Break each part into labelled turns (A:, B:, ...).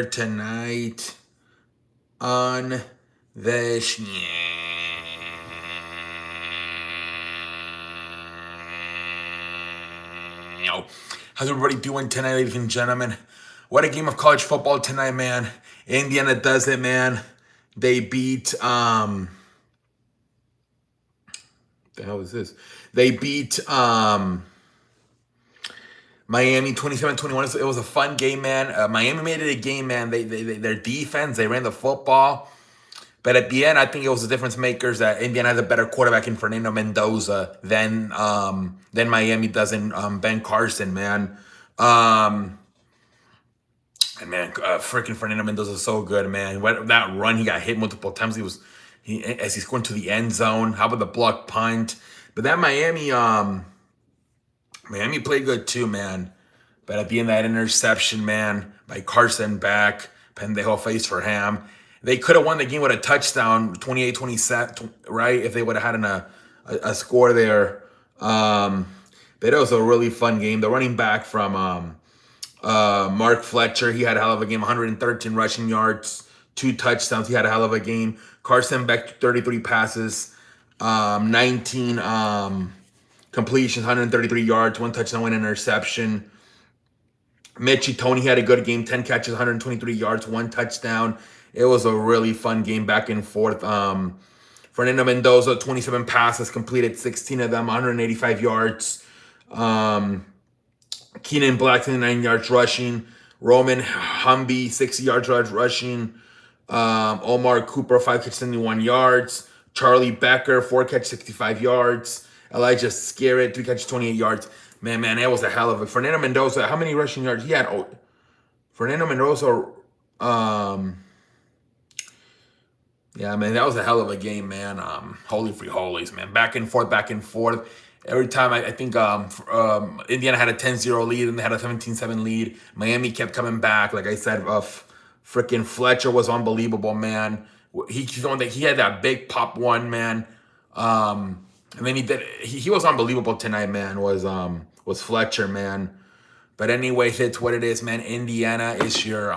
A: tonight on the show. How's everybody doing tonight, ladies and gentlemen? What a game of college football tonight, man. Indiana does it, man. They beat the hell is this? They beat Miami 27-21. It was a fun game, man. Miami made it a game, man. Their defense, they ran the football. But at the end, I think it was the difference makers that Indiana has a better quarterback in Fernando Mendoza than Miami does in Ben Carson, man. And man, freaking Fernando Mendoza is so good, man. That run, he got hit multiple times. As he's going to the end zone. How about the block punt? But that Miami played good too, man. But at the end, that interception, man, by Carson back, Pendejo face for Ham. They could have won the game with a touchdown, 28-27, right? If they would have had a score there. But it was a really fun game. The running back from Mark Fletcher, he had a hell of a game, 113 rushing yards, 2 touchdowns. He had a hell of a game. Carson Beck, 33 passes, 19 completions, 133 yards, 1 touchdown, 1 interception. Mitchie Tony had a good game, 10 catches, 123 yards, 1 touchdown. It was a really fun game back and forth. Fernando Mendoza, 27 passes, completed 16 of them, 185 yards. Keenan Black, 29 yards rushing. Roman Humby, 60 yards rushing. Omar Cooper, 5 catches, 71 yards. Charlie Becker, 4 catches, 65 yards. Elijah Scarrett, 3 catches, 28 yards. Man, that was a hell of a... Fernando Mendoza, how many rushing yards? He had... Fernando Mendoza... Yeah, man, that was a hell of a game, man. Holy free holies, man. Back and forth. Every time I think Indiana had a 10-0 lead and they had a 17-7 lead. Miami kept coming back. Like I said, freaking Fletcher was unbelievable, man. He had that big pop one, man. And then he was unbelievable tonight, man. Was Fletcher, man. But anyways, it's what it is, man. Indiana is your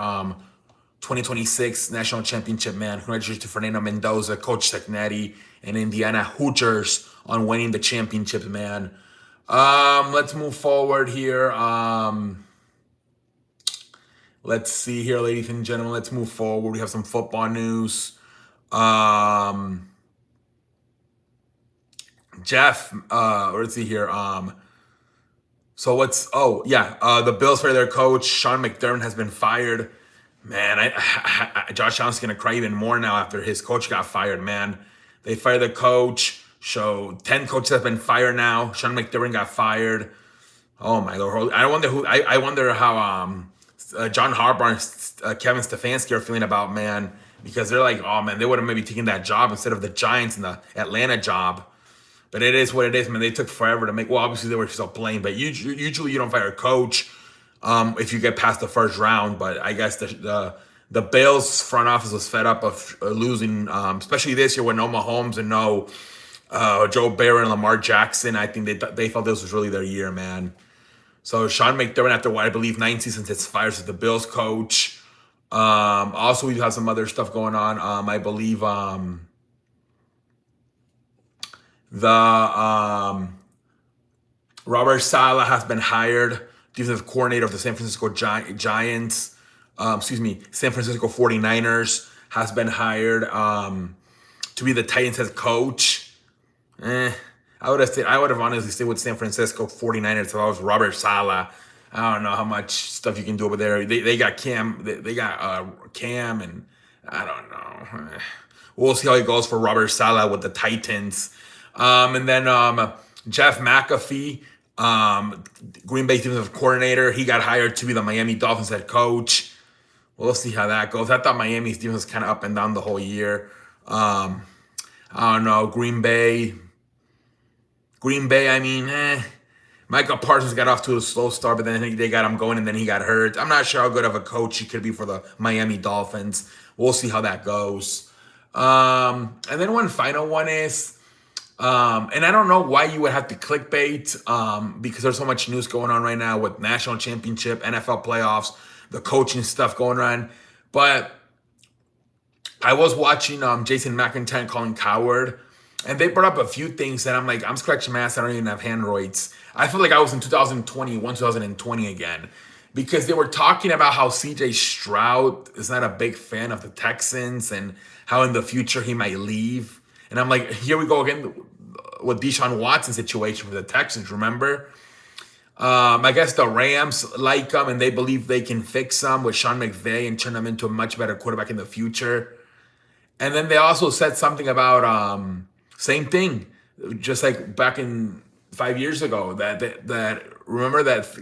A: 2026 national championship, man. Congratulations to Fernando Mendoza, Coach Tecnetti, and Indiana Hoosiers on winning the championship, man. Let's move forward here. Let's see here, ladies and gentlemen. Let's move forward. We have some football news. Jeff, let's see here. The Bills for their coach, Sean McDermott, has been fired. Man, Josh Allen's going to cry even more now after his coach got fired, man. They fired the coach. 10 coaches have been fired now. Sean McDermott got fired. Oh, my Lord. I wonder how John Harbaugh and Kevin Stefanski are feeling about, man, because they're like, oh, man, they would have maybe taken that job instead of the Giants and the Atlanta job. But it is what it is, man. They took forever to make. Well, obviously, they were still playing, but usually you don't fire a coach if you get past the first round. But I guess the Bills front office was fed up of losing, especially this year with no Mahomes and no Joe Barron and Lamar Jackson. I think they felt this was really their year, man. So Sean McDermott, after what I believe 9 seasons, gets fired as the Bills coach. Also, we have some other stuff going on. I believe Robert Saleh has been hired defensive coordinator of the San Francisco Giants. San Francisco 49ers has been hired to be the Titans head coach. I would have honestly stayed with San Francisco 49ers if I was Robert Saleh. I don't know how much stuff you can do over there. They got Cam. They got Cam, and I don't know. We'll see how it goes for Robert Saleh with the Titans. And then Jeff McAfee, Green Bay defensive coordinator, he got hired to be the Miami Dolphins head coach. We'll see how that goes. I thought Miami's defense was kind of up and down the whole year. I don't know. Green Bay, I mean, Micah Parsons got off to a slow start, but then they got him going, and then he got hurt. I'm not sure how good of a coach he could be for the Miami Dolphins. We'll see how that goes. And then one final one is, and I don't know why you would have to clickbait, because there's so much news going on right now with national championship, NFL playoffs, the coaching stuff going on. But I was watching Jason McIntyre and Colin Coward, and they brought up a few things that I'm like, I'm scratching my ass. I don't even have handroids. I feel like I was in 2021, 2020 again, because they were talking about how CJ Stroud is not a big fan of the Texans and how in the future he might leave. And I'm like, here we go again with Deshaun Watson situation for the Texans. Remember? I guess the Rams like him and they believe they can fix him with Sean McVay and turn him into a much better quarterback in the future. And then they also said something about same thing, just like back in 5 years ago. That remember that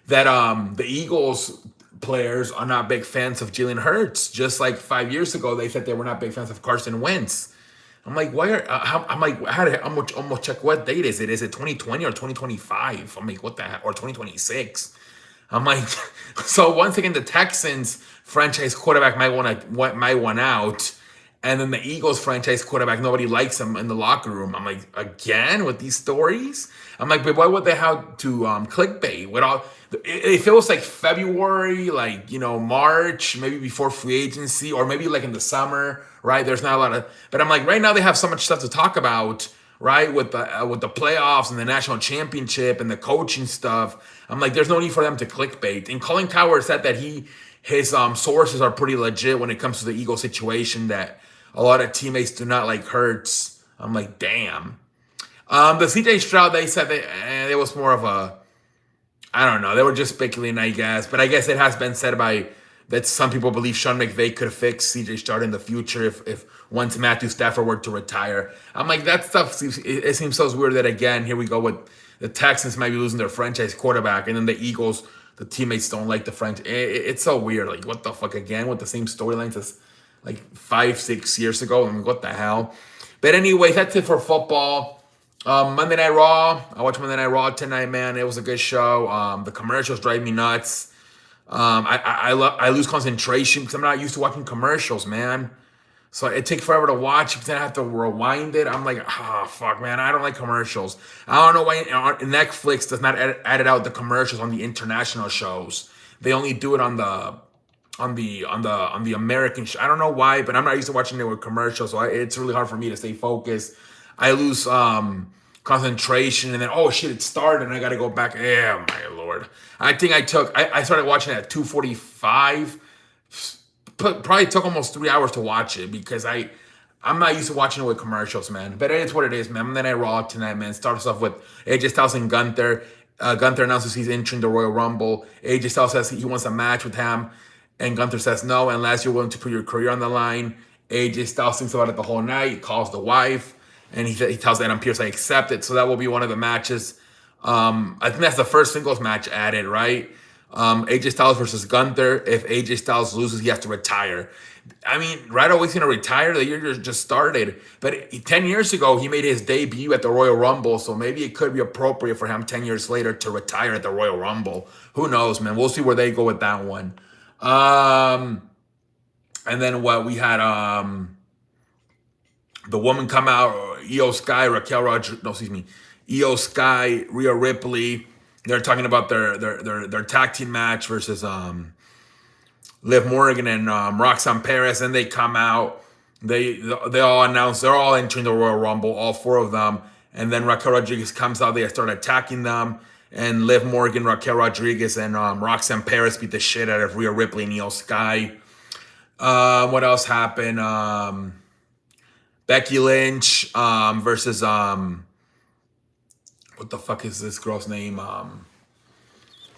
A: the Eagles players are not big fans of Jalen Hurts. Just like 5 years ago, they said they were not big fans of Carson Wentz. I'm like, why are I'm like, how much almost check what date is it? Is it 2020 or 2025? I'm like, what the heck? Or 2026? I'm like, so once again, the Texans franchise quarterback might want out, and then the Eagles franchise quarterback, nobody likes him in the locker room. I'm like, again with these stories. I'm like, but why would they have to clickbait with all? If it was like February, like March, maybe before free agency, or maybe like in the summer, right? There's not a lot of, but I'm like, right now they have so much stuff to talk about, right? With the playoffs and the national championship and the coaching stuff. I'm like, there's no need for them to clickbait. And Colin Cowherd said that his sources are pretty legit when it comes to the Eagle situation, that a lot of teammates do not like Hurts. I'm like, damn. The CJ Stroud, they said that it was more of a, I don't know. They were just speculating, I guess. But I guess it has been said that some people believe Sean McVay could fix CJ Stroud in the future if once Matthew Stafford were to retire. I'm like, that stuff seems so weird that, again, here we go with the Texans might be losing their franchise quarterback, and then the Eagles, the teammates don't like the franchise. It's so weird. Like, what the fuck, again, with the same storylines as like 5-6 years ago? I mean, what the hell? But anyway, that's it for football. Monday Night Raw. I watched Monday Night Raw tonight, man. It was a good show. The commercials drive me nuts. I lose concentration because I'm not used to watching commercials, man. So it takes forever to watch because then I have to rewind it. I'm like, fuck, man. I don't like commercials. I don't know why Netflix does not edit out the commercials on the international shows. They only do it on the American show. I don't know why, but I'm not used to watching it with commercials, so it's really hard for me to stay focused. I lose concentration, and then oh shit, it started, and I got to go back. Yeah, my lord. I think I started watching it at 2:45. Probably took almost 3 hours to watch it because I'm not used to watching it with commercials, man. But it is what it is, man. Then I Raw tonight, man. Starts off with AJ Styles and Gunther. Gunther announces he's entering the Royal Rumble. AJ Styles says he wants a match with him, and Gunther says no unless you're willing to put your career on the line. AJ Styles thinks about it the whole night. He calls the wife, and he tells Adam Pearce, I accept it. So that will be one of the matches. I think that's the first singles match added, right? AJ Styles versus Gunther. If AJ Styles loses, he has to retire. I mean, right away he's going to retire. The year just started. But 10 years ago, he made his debut at the Royal Rumble. So maybe it could be appropriate for him 10 years later to retire at the Royal Rumble. Who knows, man? We'll see where they go with that one. And then what we had, the woman come out, Io Sky, Io Sky, Rhea Ripley. They're talking about their tag team match versus Liv Morgan and Roxanne Perez, and they come out. They all announce they're all entering the Royal Rumble, all four of them. And then Raquel Rodriguez comes out. They start attacking them, and Liv Morgan, Raquel Rodriguez, and Roxanne Perez beat the shit out of Rhea Ripley and Io Sky. What else happened? Becky Lynch versus what the fuck is this girl's name?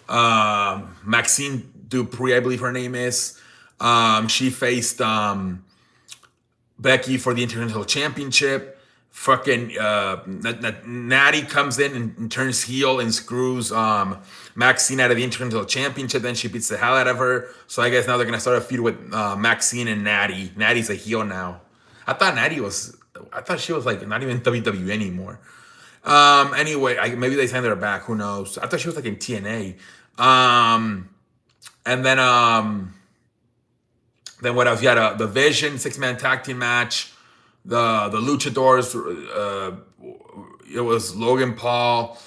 A: Maxine Dupree, I believe her name is. She faced Becky for the Intercontinental Championship. Fucking Natty comes in and turns heel and screws Maxine out of the Intercontinental Championship. Then she beats the hell out of her. So I guess now they're gonna start a feud with Maxine and Natty. Natty's a heel now. I thought she was like not even WWE anymore. Anyway, maybe they signed her back. Who knows? I thought she was like in TNA. And then what else? You had the Vision 6-man tag team match. The Luchadors. It was Logan Paul,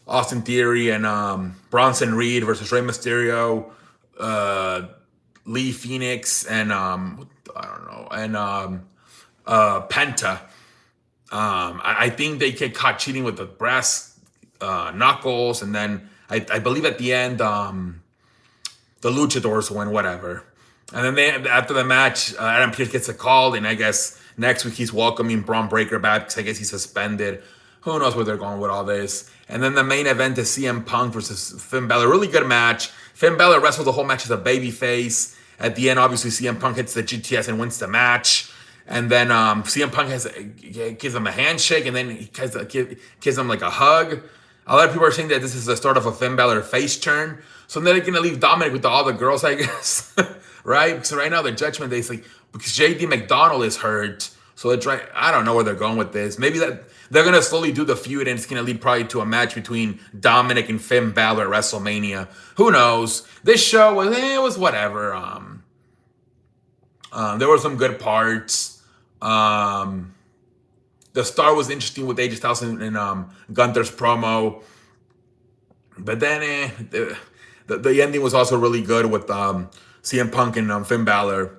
A: Austin Theory, and Bronson Reed versus Rey Mysterio. Lee Phoenix and I don't know, and Penta. I think they get caught cheating with the brass knuckles, and then I believe at the end the luchadors win, whatever. And then after the match, Adam Pearce gets a call, and I guess next week he's welcoming Braun Breaker back because I guess he's suspended. Who knows where they're going with all this? And then the main event is CM Punk versus Finn Balor. Really good match. Finn Balor wrestled the whole match as a babyface. At the end, obviously, CM Punk hits the GTS and wins the match. And then CM Punk gives him a handshake, and then he gives him like a hug. A lot of people are saying that this is the start of a Finn Balor face turn. So then they're going to leave Dominic with all the girls, I guess. Right? So right now, the Judgment Day is like, because JD McDonald is hurt. So it's right. I don't know where they're going with this. Maybe that they're going to slowly do the feud, and it's going to lead probably to a match between Dominic and Finn Balor at WrestleMania. Who knows? This show was, it was whatever. There were some good parts. The start was interesting with AJ Styles and Gunther's promo. But then the ending was also really good with CM Punk and Finn Balor.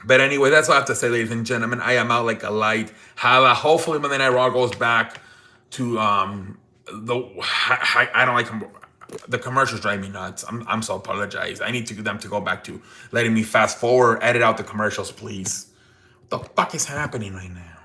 A: But anyway, that's all I have to say, ladies and gentlemen. I am out like a light. Hopefully Monday Night Raw goes back to I don't like the commercials drive me nuts. I'm so apologize. I need them to go back to letting me fast forward, edit out the commercials, please. What the fuck is happening right now?